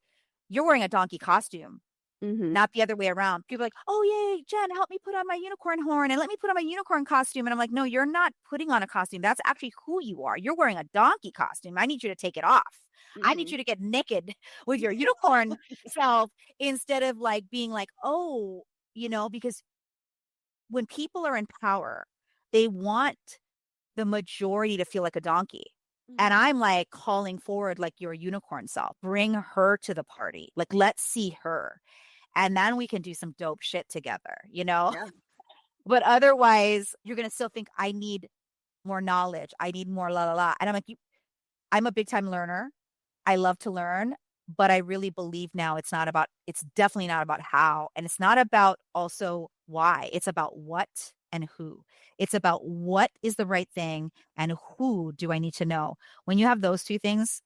You're wearing a donkey costume, Mhm. not the other way around. People are like, oh, yay, Jen, help me put on my unicorn horn and let me put on my unicorn costume. And I'm like, no, you're not putting on a costume. That's actually who you are. You're wearing a donkey costume. I need you to take it off. I need Mhm. you to get naked with your unicorn self, instead of like being like, oh, because when people are in power, they want the majority to feel like a donkey. And Mhm. I'm like calling forward, like, your unicorn self, bring her to the party. Like, let's see her. And then we can do some dope shit together. Yeah. But otherwise, you're going to still think, I need more knowledge. I need more la la la. And I'm like, I'm a big time learner. I love to learn, but I really believe now it's definitely not about how, and it's not about also why. It's about what and who. It's about what is the right thing and who do I need to know. When you have those two things,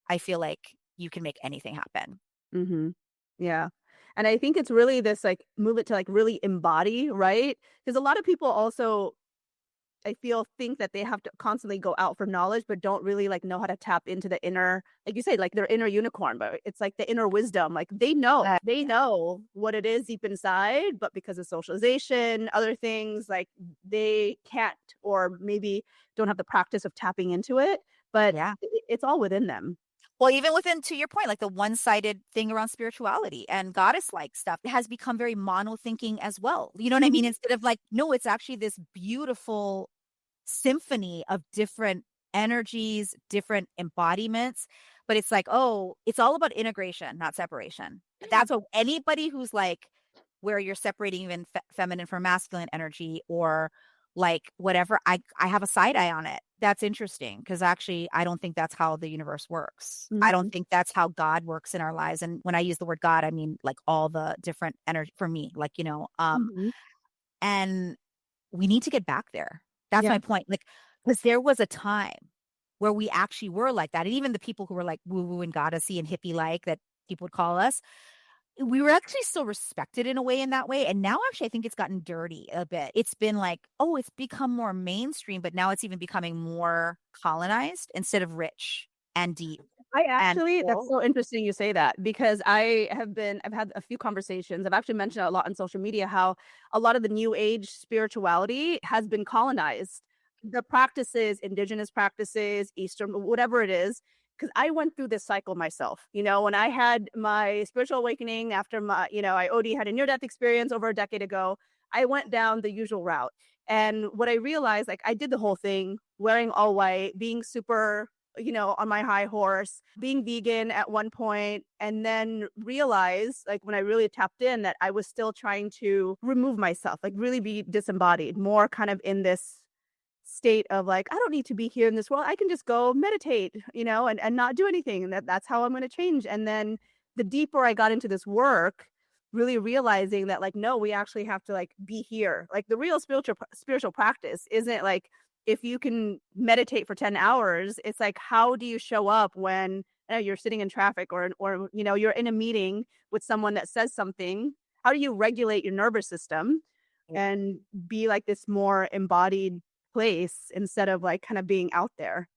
I feel like you can make anything happen. Mhm. Yeah. And I think it's really this like move it to like really embody, right? Because a lot of people also I feel think that they have to constantly go out for knowledge, but don't really like know how to tap into the inner, like you say, like their inner unicorn, but it's like the inner wisdom. Like Uh, they know what it is deep inside, but because of socialization, other things, like they can't or maybe don't have the practice of tapping into it, but yeah. it's all within them. Well, even within, to your point, like the one-sided thing around spirituality and goddess-like stuff has become very mono-thinking as well. You know what I Mhm. mean? Instead of like, no, it's actually this beautiful symphony of different energies, different embodiments. But it's like, oh, it's all about integration, not separation. That's what anybody who's like, where you're separating even feminine from masculine energy, or like whatever, I have a side eye on it. That's interesting, because actually I don't think that's how the universe works. I don't Mhm. think that's how God works in our lives. And when I use the word God, I mean like all the different energy for me, like, Mhm. and we need to get back there. That's Yeah. my point. Like, because there was a time where we actually were like that. And even the people who were like woo woo and goddessy and hippie like, that people would call us, we were actually still respected in a way, in that way. And now actually I think it's gotten dirty a bit. It's been like, oh, it's become more mainstream, but now it's even becoming more colonized instead of rich and deep I and actually that's cool. so interesting you say that because I've had a few conversations. I've actually mentioned it a lot on social media how a lot of the new age spirituality has been colonized. The practices, indigenous practices, Eastern, whatever it is, because I went through this cycle myself. When I had my spiritual awakening after I OD had a near death experience over a decade ago, I went down the usual route. And what I realized, like I did the whole thing, wearing all white, being super on my high horse, being vegan at one point, and then realize, like, when I really tapped in that I was still trying to remove myself, like, really be disembodied, more kind of in this state of like, I don't need to be here in this world. I can just go meditate, and not do anything. And that's how I'm going to change. And then the deeper I got into this work, really realizing that like, no, we actually have to like be here. Like the real spiritual practice isn't like if you can meditate for 10 hours, it's like how do you show up when you're sitting in traffic or you're in a meeting with someone that says something. how do you regulate your nervous system and be like this more embodied place instead of like kind of being out there.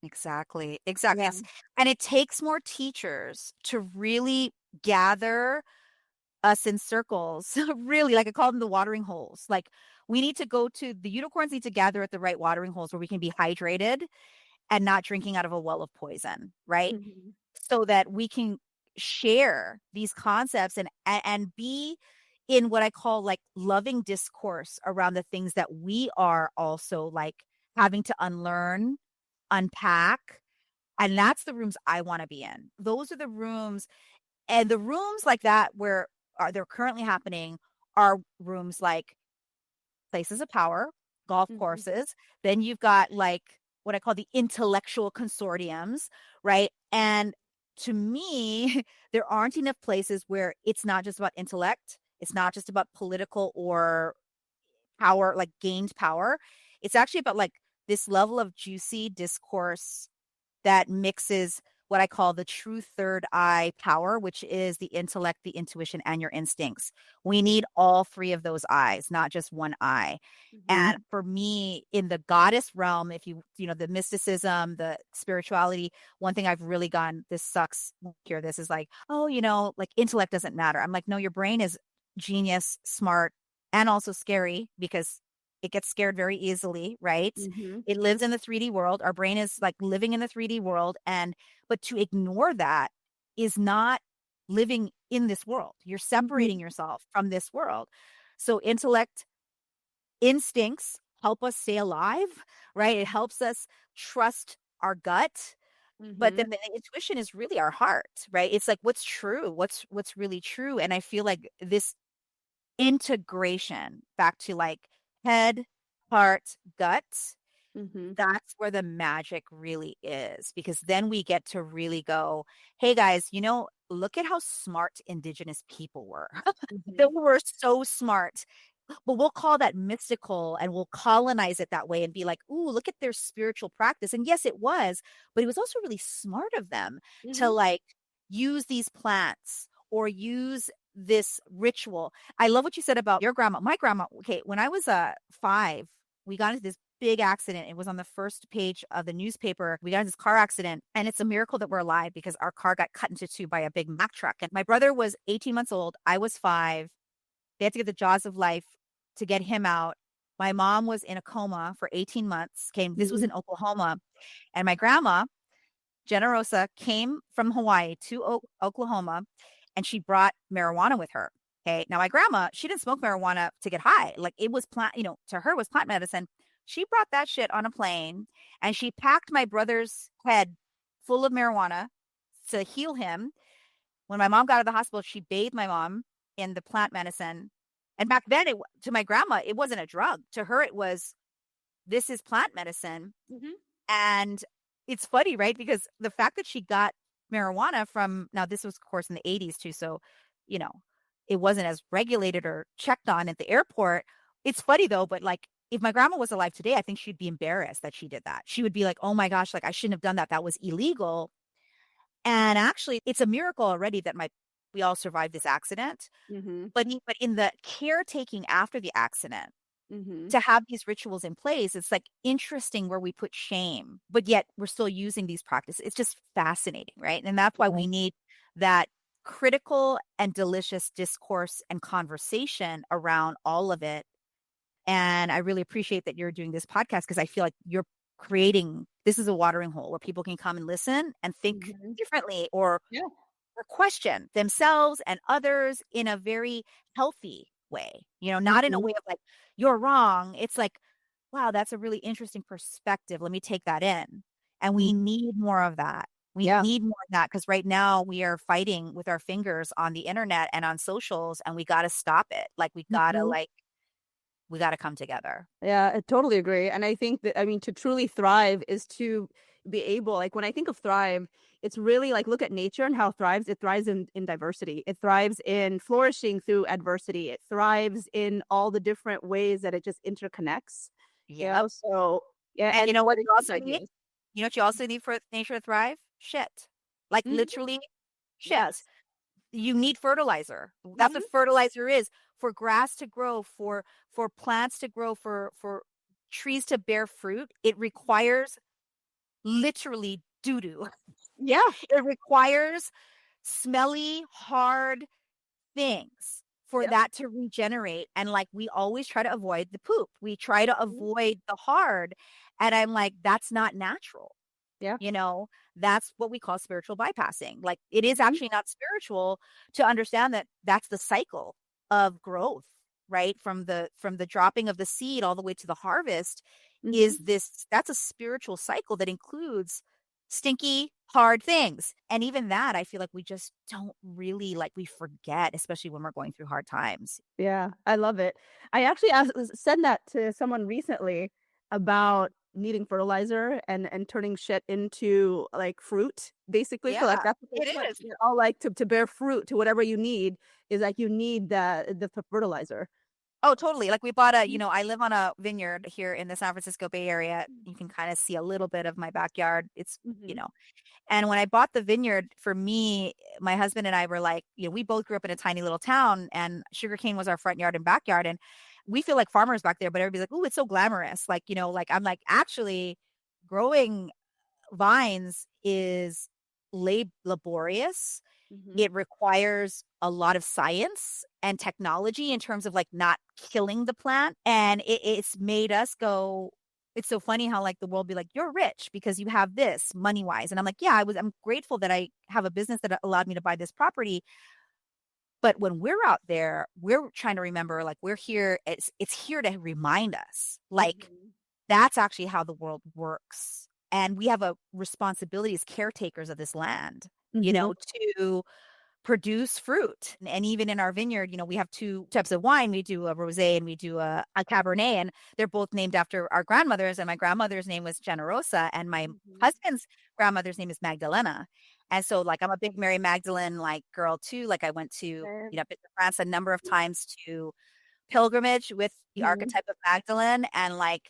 Exactly. Exactly. Yeah. And it takes more teachers to really gather us in circles. Really, like I call them the watering holes. Like we need to go to the unicorns need to gather at the right watering holes where we can be hydrated and not drinking out of a well of poison, right? Mhm. So that we can share these concepts and be in what I call like loving discourse around the things that we are also like having to unlearn, unpack. And that's the rooms I want to be in. Those are the rooms, and the rooms like that where they're currently happening are rooms like places of power, golf Mhm. courses. Then you've got like what I call the intellectual consortiums, right? And to me, there aren't enough places where it's not just about intellect. It's not just about political or power, like gained power. It's actually about like this level of juicy discourse that mixes what I call the true third eye power, which is the intellect, the intuition, and your instincts. We need all three of those eyes, not just one eye. Mhm. And for me, in the goddess realm, if you know, the mysticism, the spirituality, one thing I've really gone, this sucks, hear this is like, oh, you know, like intellect doesn't matter. I'm like, no, your brain is genius, smart, and also scary because it gets scared very easily, right? Mhm. It lives in the 3D world. Our brain is like living in the 3D world. And, but to ignore that is not living in this world. You're separating Mhm. yourself from this world. So, intellect, instincts help us stay alive, right? It helps us trust our gut. But Mhm. then the intuition is really our heart, right? It's like what's true, what's really true. And I feel like this integration back to like head, heart, gut, Mhm. that's where the magic really is because then we get to really go, hey guys, you know, look at how smart indigenous people were. They Mhm. were so smart. But we'll call that mystical and we'll colonize it that way and be like, ooh, look at their spiritual practice. And yes, it was, but it was also really smart of them to Mhm. like use these plants or use this ritual. I love what you said about your grandma. My grandma, okay, when I was 5, we got into this big accident. It was on the first page of the newspaper. We got into this car accident, and it's a miracle that we're alive because our car got cut into two by a big Mack truck. And my brother was 18 months old. I was 5. They had to get the jaws of life to get him out. My mom was in a coma for 18 months. This was Mhm. in Oklahoma. And my grandma, Generosa, came from Hawaii to Oklahoma and she brought marijuana with her. Okay. Now my grandma, she didn't smoke marijuana to get high. Like it was plant, you know, to her it was plant medicine. She brought that shit on a plane and she packed my brother's head full of marijuana to heal him. When my mom got out of the hospital, she bathed my mom in the plant medicine. And back then, to my grandma, it wasn't a drug. To her, it was, this is plant medicine. Mhm. And it's funny, right? Because the fact that she got marijuana from, now this was, of course, in the 80s too. So, you know, it wasn't as regulated or checked on at the airport. It's funny though, but like, if my grandma was alive today, I think she'd be embarrassed that she did that. She would be like, oh my gosh, like I shouldn't have done that. That was illegal. And actually, it's a miracle already that we all survived this accident. Mhm. But in the caretaking after the accident, Mhm. to have these rituals in place, it's like interesting where we put shame, but yet we're still using these practices. It's just fascinating, right? And that's why we need that critical and delicious discourse and conversation around all of it. And I really appreciate that you're doing this podcast because I feel like you're creating this is a watering hole where people can come and listen and think Mhm. differently or Yeah. question themselves and others in a very healthy way, you know, not in a Mhm. way of like, you're wrong. It's like, wow, that's a really interesting perspective. Let me take that in. And we Mhm. need more of that. We Yeah. need more of that because right now we are fighting with our fingers on the internet and on socials, and we got to stop it. Like, Mhm. we got to come together. Yeah, I totally agree. And I think that, I mean, to truly thrive is to be able, like, when I think of thrive, it's really like look at nature and how it thrives. It thrives in diversity, it thrives in flourishing through adversity, it thrives in all the different ways that it just interconnects, you Yep. know? So, yeah. And you know what But you it's so also need? obvious. You know what you also need for nature to thrive? Shit. Like Mhm. literally shit. Yes. You need fertilizer. That's what fertilizer is. For grass to grow, for plants to grow, for trees to bear fruit, it requires literally doo-doo. Yeah. It requires smelly, hard things for Yep. that to regenerate. And like we always try to avoid the poop. We try to avoid the hard. And I'm like, that's not natural. Yeah. You know, that's what we call spiritual bypassing. Like it is actually not spiritual to understand that that's the cycle of growth, right? From the dropping of the seed all the way to the harvest is that's a spiritual cycle that includes stinky, hard things. And even that, I feel like we just don't really like we forget, especially when we're going through hard times. Yeah, I love it. I actually said that to someone recently about needing fertilizer and turning shit into like fruit, basically. So like Yeah, that's what it they put. is. They're all like to bear fruit to whatever you need is like you need the fertilizer. Oh, totally. Like we bought I live on a vineyard here in the San Francisco Bay Area. You can kind of see a little bit of my backyard. It's, Mm-hmm. and when I bought the vineyard for me, my husband and I were like, we both grew up in a tiny little town and sugarcane was our front yard and backyard. And we feel like farmers back there, but everybody's like, oh, it's so glamorous. Like, like I'm like, actually growing vines is laborious. Mm-hmm. It requires a lot of science and technology in terms of like not killing the plant. And it's made us go, it's so funny how like the world be like, you're rich because you have this money wise. And I'm like, yeah, I'm grateful that I have a business that allowed me to buy this property. But when we're out there, we're trying to remember like we're here. It's here to remind us like that's actually how the world works. And we have a responsibility as caretakers of this land, to produce fruit. And even in our vineyard, we have two types of wine. We do a rosé and we do a Cabernet, and they're both named after our grandmothers. And my grandmother's name was Generosa, and my husband's grandmother's name is Magdalena. And so like I'm a big Mary Magdalene like girl too. Like I went to, been to France a number of times to pilgrimage with the archetype of Magdalene, and like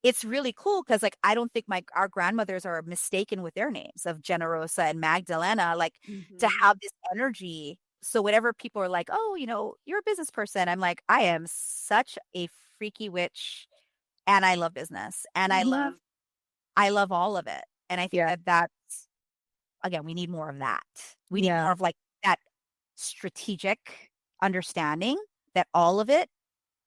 it's really cool because like I don't think our grandmothers are mistaken with their names of Generosa and Magdalena, like to have this energy. So whenever people are like, oh, you're a business person, I'm like, I am such a freaky witch and I love business and I love all of it. And I think that's, again, we need more of that. We need more of like that strategic understanding that all of it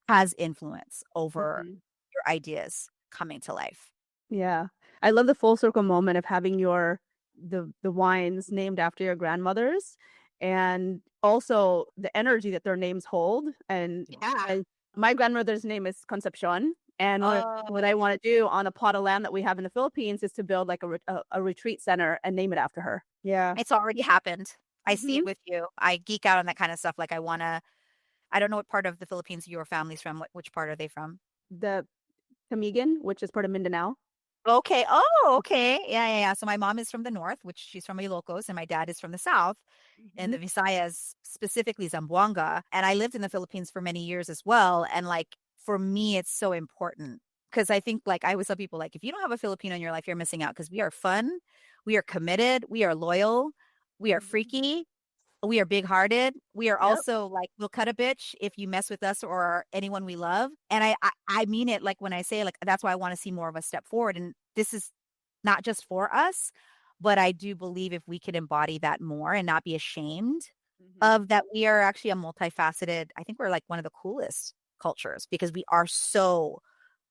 has influence over your ideas coming to life. Yeah. I love the full circle moment of having the wines named after your grandmothers and also the energy that their names hold. And my grandmother's name is Concepcion. And what I want to do on a plot of land that we have in the Philippines is to build like a retreat center and name it after her. Yeah. It's already happened. I see it with you. I geek out on that kind of stuff. Like I don't know what part of the Philippines your family's from. Which part are they from? The Camigan, which is part of Mindanao. Okay. Oh, okay. Yeah. So my mom is from the north, which she's from Ilocos, and my dad is from the south, in the Visayas, specifically Zamboanga. And I lived in the Philippines for many years as well. And like for me, it's so important because I think like I always tell people like if you don't have a Filipino in your life, you're missing out because we are fun, we are committed, we are loyal, we are freaky. We are big hearted. We are also like, we'll cut a bitch if you mess with us or anyone we love. And I mean it like when I say like, that's why I want to see more of us step forward. And this is not just for us, but I do believe if we could embody that more and not be ashamed of that, we are actually a multifaceted, I think we're like one of the coolest cultures because we are so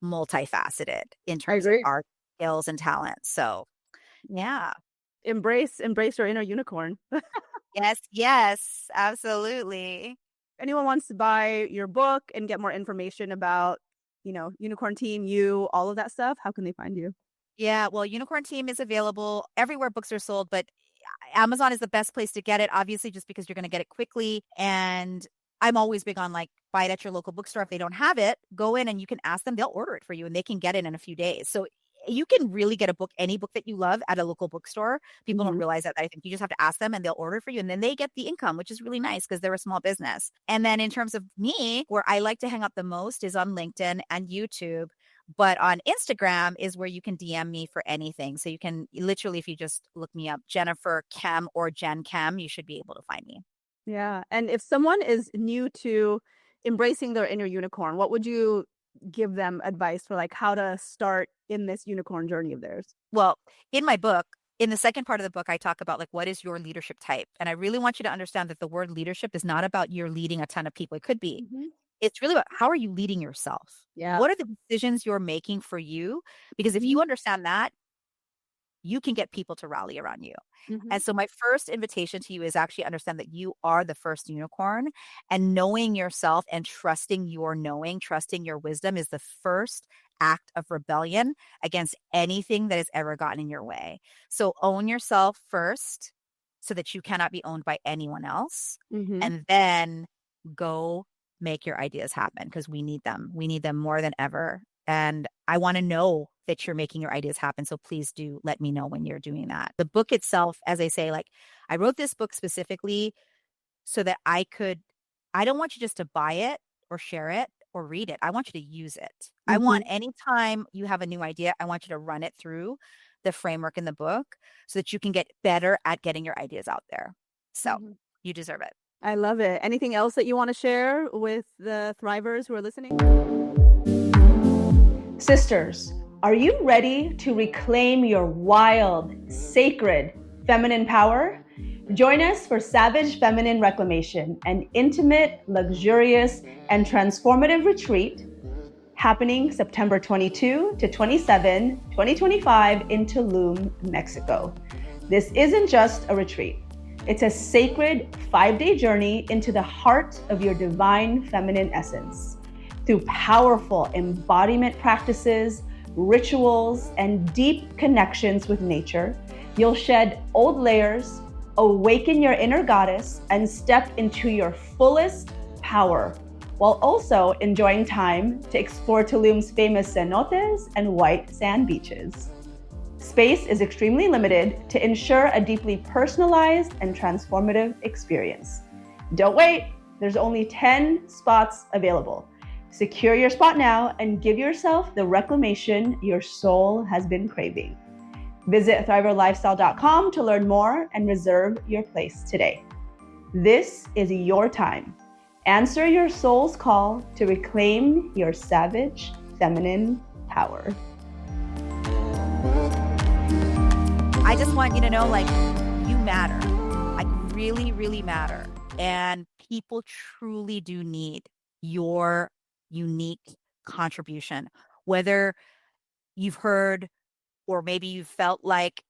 multifaceted in terms of our skills and talents. So yeah. Embrace your inner unicorn. Yes, absolutely. Anyone wants to buy your book and get more information about, Unicorn Team, all of that stuff, how can they find you? Yeah, well, Unicorn Team is available everywhere books are sold, but Amazon is the best place to get it, obviously, just because you're going to get it quickly. And I'm always big on like buy it at your local bookstore. If they don't have it, go in and you can ask them, they'll order it for you and they can get it in a few days. So you can really get any book that you love at a local bookstore. People don't realize that. I think you just have to ask them and they'll order for you. And then they get the income, which is really nice because they're a small business. And then in terms of me, where I like to hang out the most is on LinkedIn and YouTube. But on Instagram is where you can DM me for anything. So you can literally, if you just look me up, Jennifer Kem or Jen Kem, you should be able to find me. Yeah. And if someone is new to embracing their inner unicorn, what would you give them advice for like how to start in this unicorn journey of theirs? Well, in my book, in the second part of the book, I talk about like what is your leadership type? And I really want you to understand that the word leadership is not about you're leading a ton of people. It could be. Mhm. It's really about how are you leading yourself? Yeah. What are the decisions you're making for you? Because if Mhm. you understand that, you can get people to rally around you. Mhm. And so my first invitation to you is actually understand that you are the first unicorn, and knowing yourself and trusting your knowing, trusting your wisdom is the first act of rebellion against anything that has ever gotten in your way. So own yourself first so that you cannot be owned by anyone else. Mhm. And then go make your ideas happen because we need them. We need them more than ever. And I want to know that you're making your ideas happen. So please do let me know when you're doing that. The book itself, as I say, like I wrote this book specifically so that I don't want you just to buy it or share it or read it. I want you to use it. I want Mhm. anytime you have a new idea, I want you to run it through the framework in the book so that you can get better at getting your ideas out there. So Mhm. you deserve it. I love it. Anything else that you want to share with the thrivers who are listening? Sisters, are you ready to reclaim your wild, sacred, feminine power? Join us for Savage Feminine Reclamation, an intimate, luxurious, and transformative retreat happening September 22 to 27, 2025 in Tulum, Mexico. This isn't just a retreat. It's a sacred 5-day journey into the heart of your divine feminine essence. Through powerful embodiment practices, rituals, and deep connections with nature, you'll shed old layers, awaken your inner goddess, and step into your fullest power, while also enjoying time to explore Tulum's famous cenotes and white sand beaches. Space is extremely limited to ensure a deeply personalized and transformative experience. Don't wait, there's only 10 spots available. Secure your spot now and give yourself the reclamation your soul has been craving. Visit thriverlifestyle.com to learn more and reserve your place today. This is your time. Answer your soul's call to reclaim your savage feminine power. I just want you to know, like, you matter. Like, really, really matter. And people truly do need your unique contribution. Whether you've heard or maybe you felt like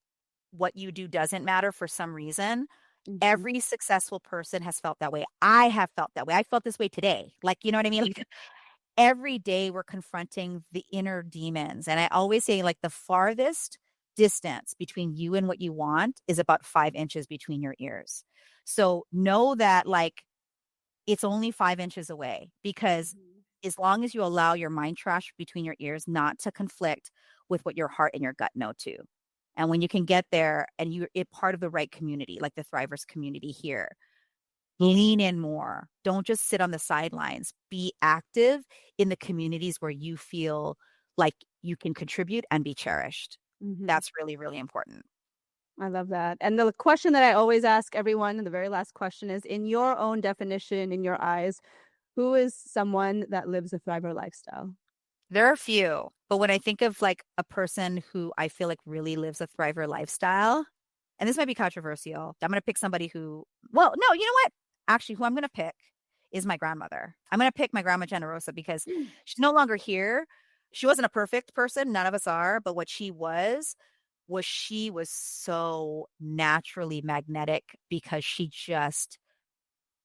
what you do doesn't matter for some reason, Mhm. every successful person has felt that way. I have felt that way. I felt this way today. Like, you know what I mean? Like, every day we're confronting the inner demons. And I always say, like, the farthest distance between you and what you want is about 5 inches between your ears. So know that, like, it's only 5 inches away because Mhm. as long as you allow your mind trash between your ears not to conflict with what your heart and your gut know to. And when you can get there and you're part of the right community, like the Thrivers community here, lean in more. Don't just sit on the sidelines. Be active in the communities where you feel like you can contribute and be cherished. Mhm. That's really, really important. I love that. And the question that I always ask everyone, and the very last question is, in your own definition, in your eyes, who is someone that lives a thriver lifestyle? There are a few, but when I think of like a person who I feel like really lives a thriver lifestyle, and this might be controversial, I'm going to pick somebody who, well, no, you know what? Actually, who I'm going to pick is my grandmother. I'm going to pick my grandma Generosa because Mm. she's no longer here. She wasn't a perfect person. None of us are. But what she was so naturally magnetic because she just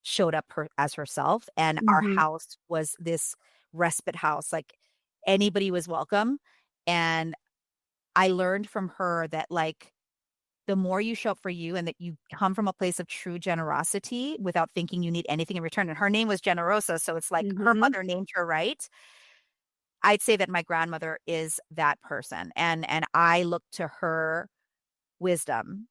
showed up as herself. And our Mhm. house was this respite house. Like anybody was welcome. And I learned from her that, like, the more you show up for you and that you come from a place of true generosity without thinking you need anything in return. And her name was Generosa. So it's like her Mhm. mother named her right. I'd say that my grandmother is that person. And I look to her wisdom,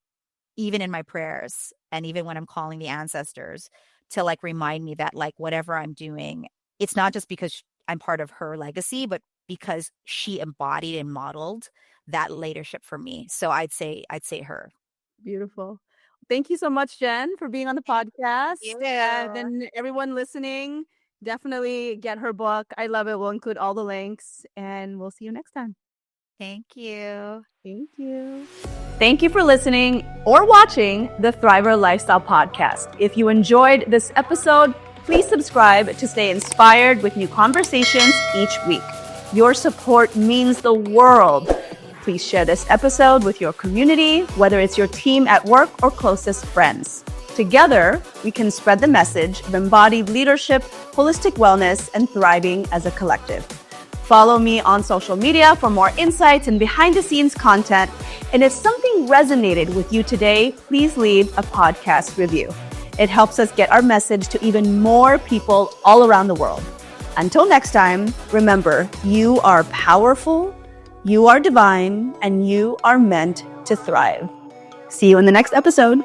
even in my prayers and even when I'm calling the ancestors to like remind me that like whatever I'm doing, it's not just because I'm part of her legacy, but because she embodied and modeled that leadership for me. So I'd say her. Beautiful. Thank you so much, Jen, for being on the podcast. you. And everyone listening, definitely get her book. I love it. We'll include all the links, and we'll see you next time. Thank you. Thank you. Thank you for listening or watching the Thriver Lifestyle Podcast. If you enjoyed this episode, please subscribe to stay inspired with new conversations each week. Your support means the world. Please share this episode with your community, whether it's your team at work or closest friends. Together, we can spread the message of embodied leadership, holistic wellness, and thriving as a collective. Follow me on social media for more insights and behind-the-scenes content. And if something resonated with you today, please leave a podcast review. It helps us get our message to even more people all around the world. Until next time, remember, you are powerful, you are divine, and you are meant to thrive. See you in the next episode.